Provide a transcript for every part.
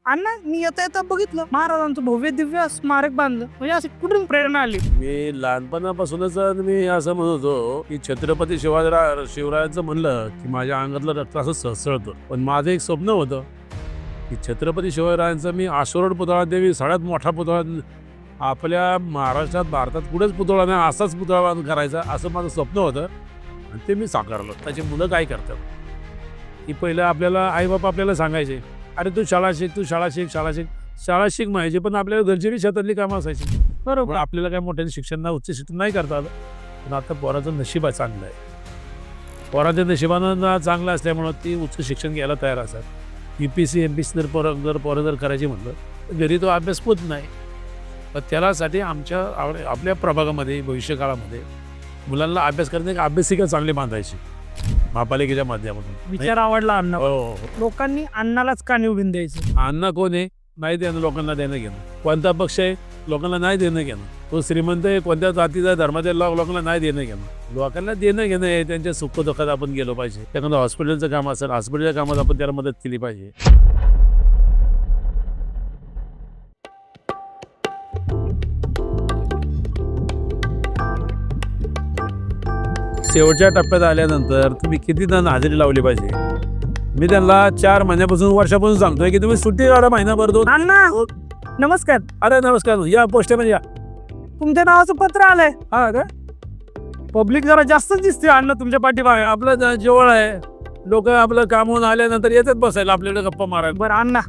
अण्णा मी येता येता बघितलं महाराजांचं भव्य दिव्य स्मारक बांधलं म्हणजे अशी कुठून प्रेरणा आली? मी लहानपणापासूनच मी असं म्हणत होतो की छत्रपती शिवरायांचं म्हणलं की माझ्या अंगातलं रक्त असं सळसळतं. पण माझं एक स्वप्न होतं की छत्रपती शिवरायांचा मी आशरोड पुतळा देवी सगळ्यात मोठा पुतळा आपल्या महाराष्ट्रात भारतात कुठेच पुतळा नाही असाच पुतळा करायचा असं माझं स्वप्न होतं आणि ते मी साकारलं. त्याची मुलं काय करतात की पहिलं आपल्याला आईबाप आपल्याला सांगायचे अरे तू शाळा शिक तू शाळा शिक शाळा शिक शाळा शिक म्हणायची पण आपल्याला घरची बी शेतातली कामं असायची. बरोबर आपल्याला काय मोठ्या शिक्षण उच्च शिक्षण नाही करता आलं. पण आता पोराचं नशीब आहे चांगलं आहे. पोराच्या नशिबानं चांगलं असल्यामुळं ती उच्च शिक्षण घ्यायला तयार असतात. UPSC MPSC पोरं जर करायची म्हटलं तर घरी तो अभ्यास होत नाही. पण त्यासाठी आपल्या प्रभागामध्ये भविष्यकाळामध्ये मुलांना अभ्यास करणे एक अभ्यासिका चांगली बांधायची महापालिकेच्या माध्यमातून. विचार आवडला अण्णा. हो लोकांनी अण्णालाच का निवडून द्यायचं? अण्णा कोण आहे नाही देणं लोकांना देणं घेणं. कोणता पक्ष आहे लोकांना नाही देणं घेणं. तो श्रीमंत आहे कोणत्या जातीचा धर्माच्या लोकांना नाही देणं घेणं. लोकांना देणं घेणं आहे त्यांच्या सुखदुःखात आपण गेलो पाहिजे. त्यानंतर हॉस्पिटलचं काम असेल हॉस्पिटलच्या कामात आपण त्याला मदत केली पाहिजे. शेवटच्या टप्प्यात आल्यानंतर तुम्ही किती जण हजेरी लावली पाहिजे. मी त्यांना 4 महिन्यापासून वर्षापासून सांगतोय की तुम्ही सुट्टी काढा महिनाभर 2. अण्णा नमस्कार. अरे नमस्कार या पोस्टमध्ये या. तुमच्या नावाचं पत्र आलंय. हा का पब्लिक जरा जास्तच दिसते अण्णा तुमच्या पाठीमागे. आपलं जवळ आहे. लोक आपलं काम होऊन आल्यानंतर येतात बसायला आपल्याकडे गप्पा मारायला. बरं अण्णा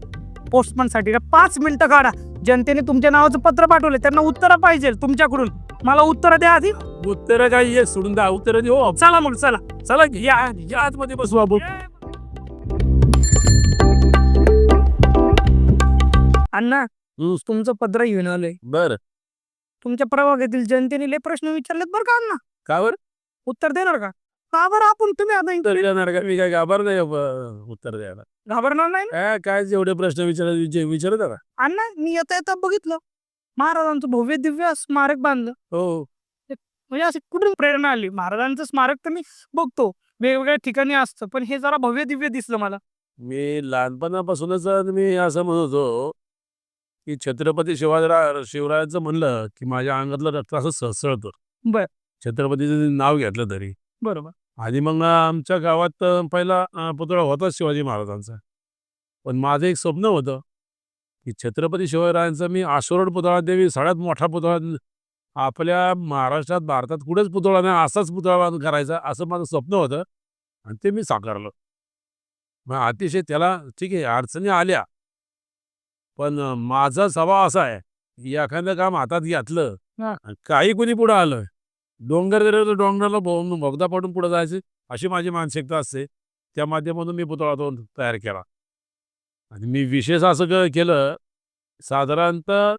पोस्टमन साठी 5 मिनिटं काढा. जनतेने तुमच्या नावाचं पत्र पाठवले त्यांना उत्तर पाहिजे तुमच्याकडून. मला उत्तर द्या आधी. उत्तर काय ये सोडून द्या उत्तर देऊ. चला मग चला. चला या आतमध्ये बसू आपण. अण्णा तुमचं पत्र घेऊन आलंय. बर तुमच्या प्रभागातील जनतेने लय प्रश्न विचारलेत बरं का अण्णा. का बर उत्तर देणार का? का बरं आपण तुम्ही आता उत्तर देणार का मी काय घाबर नाही उत्तर द्यायला. घाबरणार नाही ना? काय जेवढे प्रश्न विचारत का. अण्णा मी येता येता बघितलं महाराजांचं भव्य दिव्य स्मारक बांधलं हो म्हणजे अशी कुठून प्रेरणा आली? महाराजांचं स्मारक तर मी बघतो वेगवेगळ्या ठिकाणी असतं पण हे जरा भव्य दिव्य दिसलं मला. मी लहानपणापासूनच मी असं म्हणत होतो की छत्रपती शिवरायांचं म्हणलं की माझ्या अंगातलं रक्त असं सळसळतं. बर छत्रपतीचं नाव घेतलं तरी. बरोबर. आणि मग आमच्या गावात पहिला पुतळा होता शिवाजी महाराजांचा. पण माझं एक स्वप्न होतं की छत्रपती शिवरायांचा मी आशरोड पुतळा देवी सगळ्यात मोठा पुतळा आपल्या महाराष्ट्रात भारतात कुठेच पुतळा नाही असाच पुतळा करायचा असं माझं स्वप्न होतं आणि ते मी साकारलं. मग अतिशय त्याला ठीक आहे अडचणी आल्या पण माझा स्वभाव असा आहे की एखादं काम हातात घेतलं आणि काही कुणी पुढं आलं डोंगर जर तर डोंगराला बोगदा पाडून पुढे जायचं अशी माझी मानसिकता असते. त्या माध्यमातून मी पुतळा तो तयार केला आणि मी विशेष असं केलं साधारणतः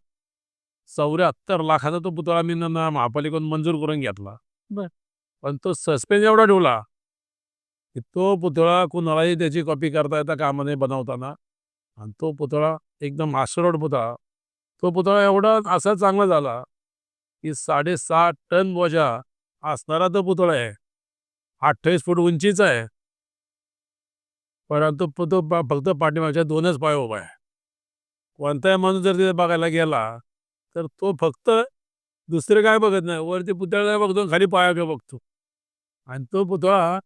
74 लाखाचा तो पुतळा मी महापालिकेतून मंजूर करून घेतला. बर. पण तो सस्पेन्स एवढा ठेवला की तो पुतळा कुणालाही त्याची कॉपी करता येता कामा नये बनवताना. आणि तो पुतळा एकदम आशरोड पुतळा. तो पुतळा एवढा असा चांगला झाला की 6.5 टन बोजा असणारा तो पुतळा आहे. 28 फूट उंचीचा आहे. परंतु तो फक्त पाठीमागच्या 2च पाय उभा आहे. कोणताही माणूस जर तिथे बघायला गेला तर तो फक्त दुसरे काय बघत नाही वरती पुतळ्याला बघतो खाली पायाकडे बघतो. आणि तो पुतळा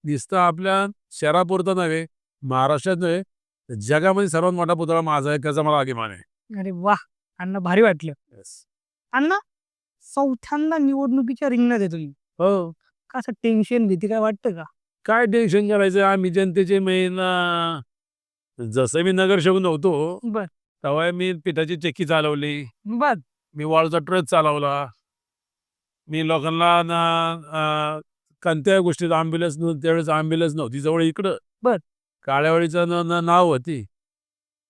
दिसता आपल्या शहरापुरता नव्हे महाराष्ट्रात नव्हे जगामध्ये सर्वात मोठा पुतळा माझा आहे त्याचा मला अभिमान आहे. अरे वा अण्णा भारी वाटलं. अण्णा चौथ्यांदा निवडणुकीच्या रिंगणात आहे तुम्ही. हो कसं टेन्शन भीती काय वाटतं का? काय टेन्शन करायचं आम्ही जनतेचे महिना जसं मी नगरसेवक नव्हतो बर तेव्हा मी पिठाची चक्की चालवली. बर मी वाळूचा ट्रक चालवला. मी लोकांना कोणत्या गोष्टीत ॲम्ब्युलन्स नव्हती त्यावेळेस ॲम्ब्युलन्स नव्हती जवळ इकडं. बर. काळ्यावाडीचं नाव होती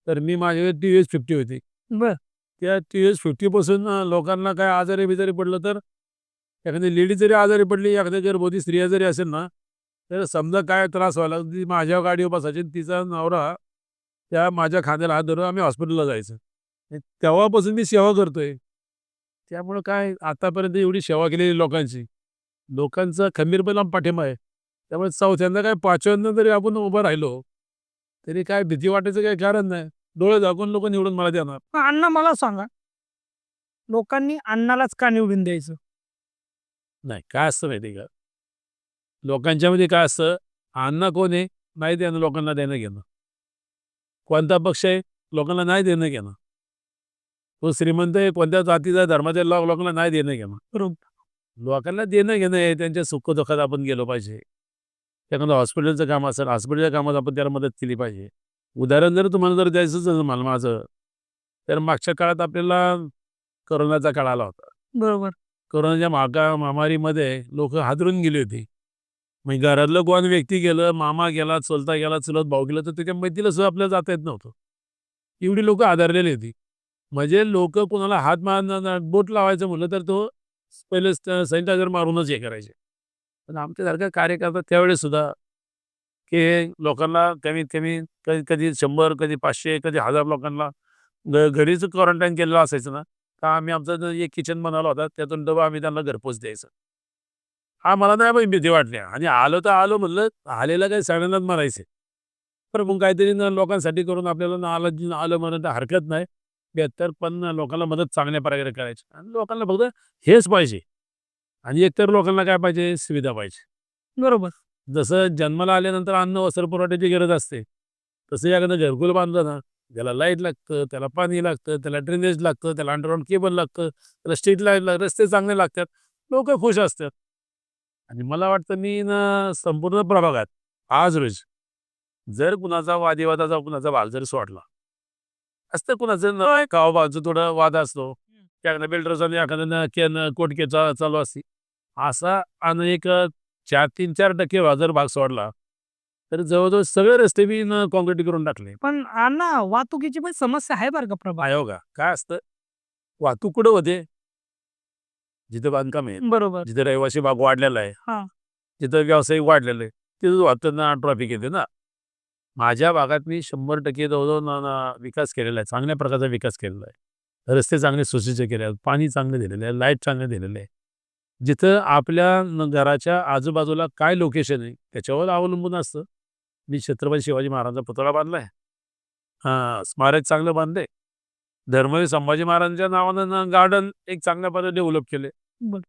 तर मी माझ्याकडे TVS 50 होती. बर त्या TVS 50 पासून लोकांना काय आजारी बिजारी पडलं तर एखादी लेडीज जरी आजारी पडली एखाद्या गर्भवती स्त्रिया जरी असेल ना तर समजा काय त्रास व्हायला ती माझ्या गाडीवर बसायची तिचा नवरा त्या माझ्या खांद्याला हात धरून आम्ही हॉस्पिटलला जायचं. तेव्हापासून मी सेवा करतोय. त्यामुळं काय आतापर्यंत एवढी सेवा केलेली लोकांचा खंबीरपणा पाठिंबा आहे. त्यामुळे चौथ्यांदा काय 5व्यांदा जरी आपण उभं राहिलो तरी काय भीती वाटायचं काही कारण नाही. डोळे झाकून लोक निवडून मला देणार. अण्णा मला सांगा, लोकांनी अण्णालाच का निवडून द्यायचं? नाही, काय असतं माहिती आहे का, लोकांच्यामध्ये काय असतं, अण्णा कोण आहे नाही देणं, लोकांना देणं घेणं. कोणता पक्ष आहे लोकांना नाही देणं घेणं. तो श्रीमंत आहे, कोणत्या जातीचा धर्माच्या लोकांना नाही देणं घेणं. बरोबर. लोकांना देणं घेणं आहे, त्यांच्या सुखदुःखात आपण गेलो पाहिजे. एखादं हॉस्पिटलचं काम असेल, हॉस्पिटलच्या कामात आपण त्याला मदत केली पाहिजे. उदाहरण जर तुम्हाला जर द्यायचंच असेल मला माझं, तर मागच्या काळात आपल्याला कोरोनाचा काळ आला होता. बरोबर. कोरोनाच्या महामारीमध्ये लोक हादरून गेली होती. म्हणजे घरातलं कोण व्यक्ती गेलं, मामा गेला, चुलता गेला, चुलत भाऊ गेला, तर त्याच्या मैत्रीला सुद्धा आपल्याला जाता येत नव्हतं. एवढी लोक आधारलेली होती. म्हणजे लोक कोणाला हात बोट लावायचं म्हटलं तर तो पहिले सॅनिटायझर मारूनच हे करायचे. पण आमच्यासारखा कार्यकर्ता त्यावेळेस सुद्धा की लोकांना कमीत कमी कधी कधी 100, कधी 500, कधी 1000 लोकांना घरीच क्वारंटाईन केलेलं असायचं ना, तर आम्ही आमचा जो एक किचन बनवला होता, त्यातून डबा आम्ही त्यांना घरपोच द्यायचं. हा मला नाही बाई भीती वाटली आणि आलो तर आलो म्हणलं, आलेला काही सगळ्यांनाच मारायचे. पण मग काहीतरी लोकांसाठी करून आपल्याला आलं म्हणत हरकत नाही. बेहत्तर पण लोकांना मदत चांगल्या प्रकारे करायची आणि लोकांना फक्त हेच पाहिजे. आणि एकतर लोकांना काय पाहिजे, सुविधा पाहिजे. बरोबर. जसं जन्माला आल्यानंतर अन्न वस्त्र पुरवठ्याची गरज असते, तसं एखादं घरकुल बांधलं ना, त्याला लाईट लागतं, त्याला पाणी लागतं, त्याला ड्रेनेज लागतं, त्याला अंडरग्राऊंड केबल लागतं, त्याला स्ट्रीट लाईट लागतं, रस्ते चांगले लागतात, लोक खुश असतात. आणि मला वाटतं मी ना संपूर्ण प्रभागात आज रोज जर कुणाचा वादिवादाचा कुणाचा भाग जर सोडला असतं, कुणाचं गावबाजू थोडं वाद असतो, एखादा बिल्डरचा एखाद्या कोर्ट केस चालू असते, असा आणि एक 3-4% जर भाग सोडला तर जवळजवळ सगळे रस्ते बी कॉन्क्रीट करून टाकले. पण अण्णा वाहतुकीची पण समस्या आहे बरं का प्रभा. का काय असतं, वाहतूक कुठं होते, जिथं बांधकाम आहे, बरोबर. जिथं रहिवासी भाग वाढलेला आहे, हा. जिथं व्यावसायिक वाढलेलं आहे, तिथं वाहतूक ट्रॉफिक येते ना. माझ्या भागात मी 100% जवळजवळ विकास केलेला आहे, चांगल्या प्रकारचा विकास केलेला आहे. रस्ते चांगले सुसज्ज केले आहेत, पाणी चांगलं दिलेलं आहे, लाईट चांगलं दिलेलं आहे. जिथं आपल्या घराच्या आजूबाजूला काय लोकेशन आहे त्याच्यावर अवलंबून असतं. मी छत्रपती शिवाजी महाराजांचा पुतळा बांधलाय, स्मारक चांगलं बांधले, धर्मवीर संभाजी महाराजांच्या नावानं गार्डन एक चांगल्या पद्धतीने डेव्हलप केले. बरं.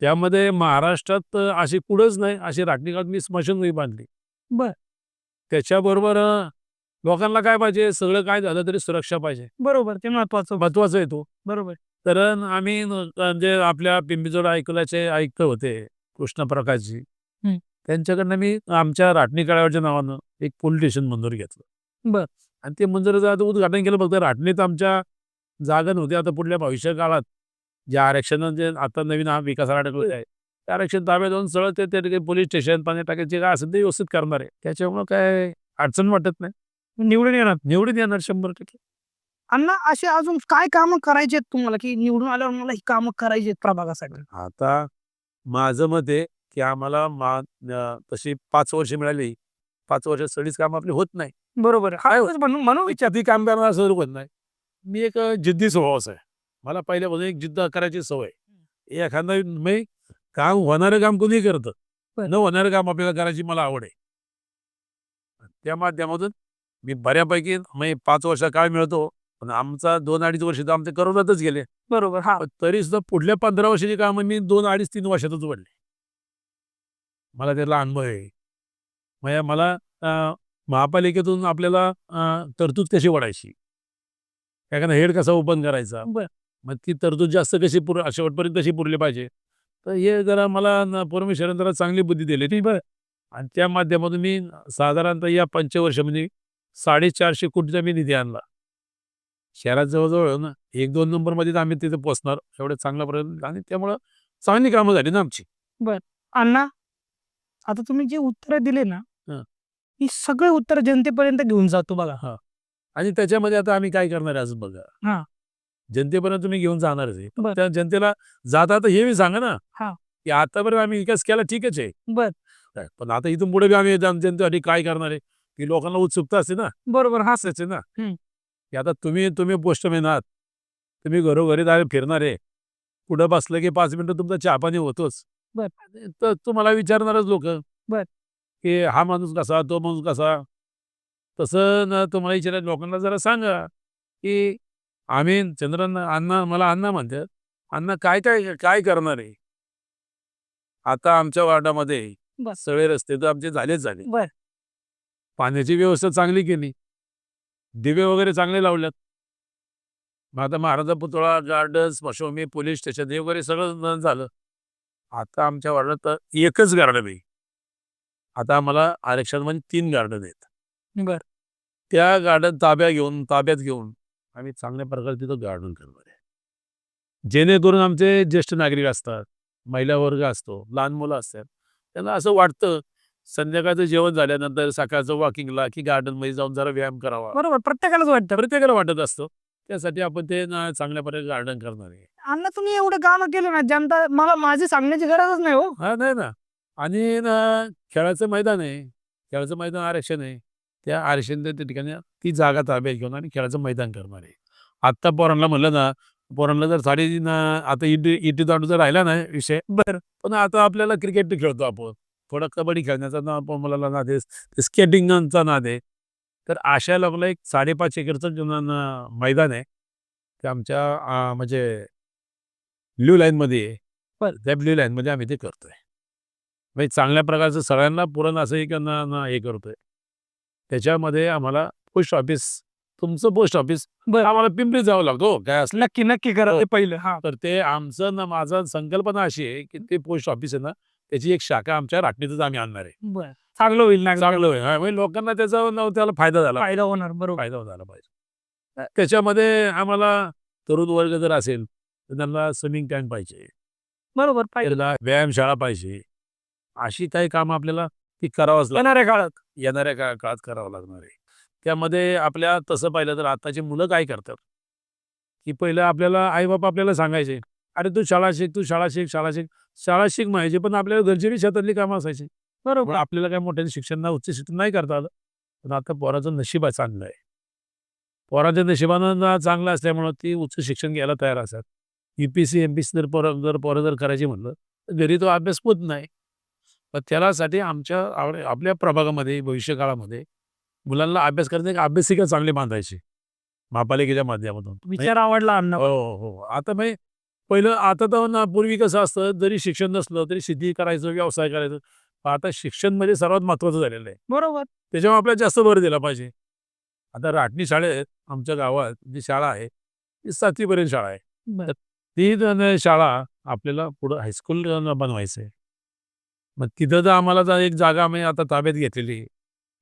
त्यामध्ये महाराष्ट्रात अशी कुठंच नाही अशी राटणीकात मी स्मशानभूमी बांधली. बर. त्याच्याबरोबर लोकांना काय पाहिजे, सगळं काय झालं तरी सुरक्षा पाहिजे, बरोबर. ते महत्वाचं. महत्वाचं आहे तो. बरोबर. तर आम्ही म्हणजे आपल्या पिंपरीजवळ ऐकल्याचे आयुक्त होते कृष्णप्रकाशजी, हं. त्यांच्याकडनं मी आमच्या राटणी कळावरच्या नावानं एक पोलीस स्टेशन मंजूर घेतलं. बर. आणि ते मंजुरीचं आता उद्घाटन केलं. फक्त राटणीत आमच्या जागा नव्हती. आता पुढल्या भविष्य काळात जे आरक्षण जे आता नवीन हा विकास आराखडा आहे, ते आरक्षण ताब्यात घेऊन सरळ ते त्या ठिकाणी पोलीस स्टेशन पाणी टाकायचे काय असेल ते व्यवस्थित करणार आहे. त्याच्यामुळं काय अडचण वाटत नाही. निवडून येणार. निवडून येणार 100%. अण्णा असे अजून काय कामं करायचे आहेत तुम्हाला, की निवडून आल्यावर मला ही कामं करायची आहेत प्रभागासाठी? आता माझं मत आहे की आम्हाला तशी 5 वर्ष मिळाली, 5 वर्षात सगळीच कामं आपली होत नाही. बरोबर. हा म्हणून म्हणून मी कधी काम करणार असं होत नाही. मी एक जिद्दी स्वभावाचा आहे. मला पहिल्यापासून एक जिद्द करायची सवय. एखादा मी काम होणारं काम कोणी करतं, बरं. न होणारं काम आपल्याला करायची मला आवड आहे. त्या माध्यमातून मी बऱ्यापैकी मी 5 वर्ष काळ मिळतो, पण आमचा 2-2.5 वर्ष तर आमचे करोनातच गेले. बरोबर. हा. पण तरी सुद्धा पुढल्या 15 वर्षाची कामं मी 2-2.5-3 वर्षातच उघडले. मला त्यातला अनुभव आहे. म्हणजे मला महापालिकेतून आपल्याला तरतूद कशी वाढायची, एखादा हेड कसा ओपन करायचा, बर. मग ती तरतूद जास्त कशी शेवटपर्यंत कशी पुरली पाहिजे, तर हे जरा मला परमेश्वराने जरा चांगली बुद्धी दिली ती बरं. आणि त्या माध्यमातून मी साधारणतः या पंचवर्षामध्ये 450 कोटीचा मी निधी आणला. शहरात जवळजवळ ना 1-2 नंबरमध्ये आम्ही तिथे पोहोचणार एवढं चांगला प्रयत्न. आणि त्यामुळं चांगली कामं झाली ना आमची. अण्णा आता तुम्ही जे उत्तर दिले ना, हं. ही सगळे उत्तर जनतेपर्यंत घेऊन जातो बघा. आणि त्याच्यामध्ये आता आम्ही काय करणार आहे अजून बघा. हां. जनतेपर्यंत तुम्ही घेऊन जाणारच आहे. बरं. त्या जनतेला जाता तर हे मी सांगा ना, हां. की आतापर्यंत आम्ही विकास केला ठीकच आहे. बर. पण आता इथून पुढे बी आम्ही जनतेसाठी काय करणार आहे, की लोकांना उत्सुकता असते ना. बरोबर. हा. असायचे ना, हं. की आता तुम्ही पोस्टमॅन आहात, तुम्ही घरोघरी जाऊन फिरणार आहे. पुढं बसलं की 5 मिनिटं तुमचा चहापाणी होतोच. बर. तर तुम्हाला विचारणारच लोक, बर. की हा माणूस कसा, तो माणूस कसा. तसं ना तुम्हाला विचारा लोकांना जरा सांगा, की आम्ही चंद्रांना अण्णा मला अण्णा म्हणतात. अण्णा काय काय काय करणार आहे? आता आमच्या वार्डामध्ये बर. सगळे रस्ते तर आमचे झालेच झाले. बर. पाण्याची व्यवस्था चांगली केली. दिवे वगैरे चांगले लावल्यात. मग आता महाराजा पुतळा, गार्डन, स्मशानभूमी, पोलीस स्टेशन हे वगैरे सगळं झालं. आता आमच्या वार्डात तर एकच गार्डन आहे. आता आम्हाला आरक्षणामध्ये 3 गार्डन आहेत. बर. त्या गार्डन ताब्यात घेऊन आम्ही चांगल्या प्रकारे तिथं गार्डन करणार आहे. जेणेकरून आमचे ज्येष्ठ नागरिक असतात, महिला वर्ग असतो, लहान मुलं असतात. त्यांना असं वाटतं संध्याकाळचं जेवण झाल्यानंतर सकाळचं वॉकिंगला की गार्डनमध्ये जाऊन जरा व्यायाम करावा. बरोबर, प्रत्येकालाच वाटतं. प्रत्येकाला वाटत असतं. त्यासाठी आपण ते ना चांगल्या प्रकारे गार्डन करणार आहे. अण्णा तुम्ही एवढं कामं केलं ना, जनता मला माझी सांगण्याची गरजच नाही हो. हां, नाही ना. आणि ना खेळाचं मैदान आहे. खेळाचं मैदान आरक्षण आहे. त्या आरक्षणाच्या त्या ठिकाणी ती जागा ताब्यात घेऊन आणि खेळाचं मैदान करणार आहे. आत्ता पोरांना म्हणलं ना, पोरांना जर साडी ना आता इटी दांडूचा राहिला ना विषय, बरं. पण आता आपल्याला क्रिकेट खेळतो आपण. थोडा कबड्डी खेळण्याचा ना आपण मुलाला नाद आहे. स्केटिंगचा नाद आहे. तर अशा लोकांना एक 5.5 एकरचं मैदान आहे. ते आमच्या म्हणजे ब्लू लाईनमध्ये आहे. बरं. त्या ब्लू लाईनमध्ये आम्ही ते करतोय. म्हणजे चांगल्या प्रकारचं सगळ्यांना पुरण असं एक हे करतोय. त्याच्यामध्ये आम्हाला पोस्ट ऑफिस, तुमचं पोस्ट ऑफिस बरं. आम्हाला पिंपरी जावं लागतो. काय असलं नक्की नक्की करा ते पहिलं. हा. तर ते आमचं ना माझा संकल्पना अशी आहे, की ते पोस्ट ऑफिस आहे ना, त्याची एक शाखा आमच्या राटणीतच आम्ही आणणार आहे. बरं. चांगलं होईल ना. चांगलं होईल. हां, म्हणजे लोकांना त्याला फायदा झाला. फायदा होणार. बरोबर. फायदा झाला पाहिजे. त्याच्यामध्ये आम्हाला तरुण वर्ग जर असेल, तर त्यांना स्विमिंग टँक पाहिजे. बरोबर पाहिजे. त्याला व्यायामशाळा पाहिजे. अशी काही कामं आपल्याला ती करावंच लागतं. येणाऱ्या काळात. येणाऱ्या काळात करावं लागणार आहे. त्यामध्ये आपल्या तसं पाहिलं तर आताची मुलं काय करतात, की पहिलं आपल्याला आई-बाप आपल्याला सांगायचे, "अरे तू शाळा शिक, तू शाळा शिक, शाळा शिक." शाळा शिक म्हणायचे, पण आपल्याला घरची बी शेतातली कामं असायची. बरोबर. पण आपल्याला काय मोठ्या शिक्षण ना उच्च शिक्षण नाही करता आलं. पण आता पोराचं नशीब चांगलं आहे. पोराच्या नशिबानं ना चांगलं असल्यामुळं ती उच्च शिक्षण घ्यायला तयार असतात. UPSC, MPSC जर करायची म्हणलं, तर घरी तो अभ्यास होत नाही. पण त्यासाठी आपल्या प्रभागामध्ये भविष्यकाळामध्ये मुलांना अभ्यास करण्याची एक अभ्यासिका चांगली बांधायची महापालिकेच्या माध्यमातून. विचार आवडला अण्णा. हो, हो. आता पहिलं आता तर ना पूर्वी कसं असतं, जरी शिक्षण नसलं तरी शेती करायचं, व्यवसाय करायचं. पण आता शिक्षण म्हणजे सर्वात महत्त्वाचं झालेलं आहे. बरोबर. त्याच्यामुळे आपल्याला जास्त भर दिला पाहिजे. आता राटणी शाळेत आमच्या गावात जी शाळा आहे, ती 7वी पर्यंत शाळा आहे. बरं. तर ती शाळा आपल्याला पुढं हायस्कूल बनवायचं आहे. मग तिथं तर आम्हाला एक जागा आम्ही आता ताब्यात घेतलेली आहे.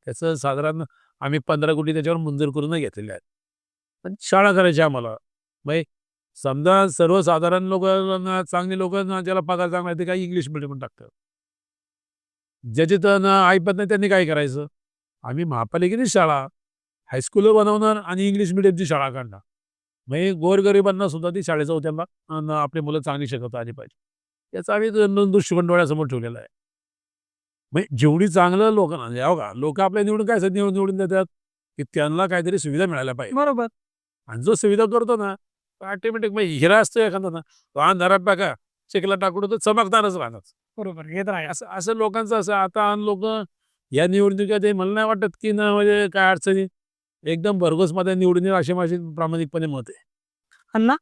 त्याचं साधारण आम्ही 15 कोटी त्याच्यावर मंजूर करूनच घेतलेले आहेत. पण शाळा करायची आम्हाला. मग समजा सर्वसाधारण लोकांना, चांगली लोकांना ज्याला पगार चांगला आहे ते काही इंग्लिश मीडियम टाकतात. ज्याची तर ऐपत नाही त्यांनी काय करायचं? आम्ही महापालिकेची शाळा हायस्कूल बनवणार आणि इंग्लिश मीडियमची शाळा काढणार. म्हणजे गोरगरिबांना सुद्धा ती शाळेचं त्यांना आपली मुलं चांगली शिकवता आली पाहिजे. याचा आम्ही दृष्टिकोन डोळ्यासमोर ठेवलेला आहे. म्हणजे जेवढी चांगलं लोकांना म्हणजे बघा, लोक आपल्या निवडून काय निवडून देतात, की त्यांना काहीतरी सुविधा मिळायला पाहिजे. बरोबर. आणि जो सुविधा करतो ना, ऑटोमॅटिक म्हणजे हिरा असतो एखादा ना, तो अंधारात बघा चिखला टाकून तो चमकदारच राहणार. बरोबर. हे तर आहे. असं असं लोकांचं असं आता लोक या निवडणुकीत हे मला नाही वाटत की ना म्हणजे काय अडचणी एकदम भरघोसमध्ये निवडून येईल असे माझे प्रामाणिकपणे मत आहे. अण्णा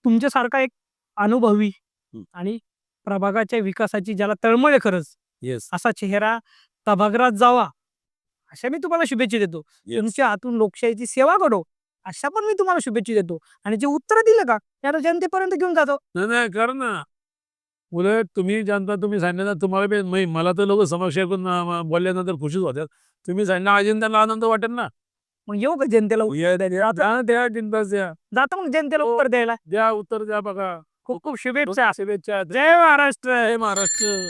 तुमच्यासारखा एक अनुभवी हं. आणि प्रभागाच्या विकासाची ज्याला तळमळ आहे खरंच, येस, असा चेहरा प्रभागरात जावा अशा मी तुम्हाला शुभेच्छा देतो. येस. तुमच्या हातून लोकशाहीची सेवा घडो अशा पण मी तुम्हाला शुभेच्छा देतो. आणि जे उत्तर दिलं का ते आता जनतेपर्यंत घेऊन जातो. नाही नाही कर ना. उलट तुम्ही जनता तुम्ही सांगितलं ना तुम्हाला मला तर लोक समक्ष ऐकून बोलल्यानंतर खुशीच होत्यात. तुम्ही सांगितलं अजून त्यांना आनंद वाटेल ना. मग येऊ का जनतेला उत्तर द्यायला? द्या चिंताच द्या. जातो मग जनतेला हो. उत्तर द्यायला. द्या उत्तर द्या बघा. खूप खूप शुभेच्छा. शुभेच्छा. जय महाराष्ट्र. हे महाराष्ट्र.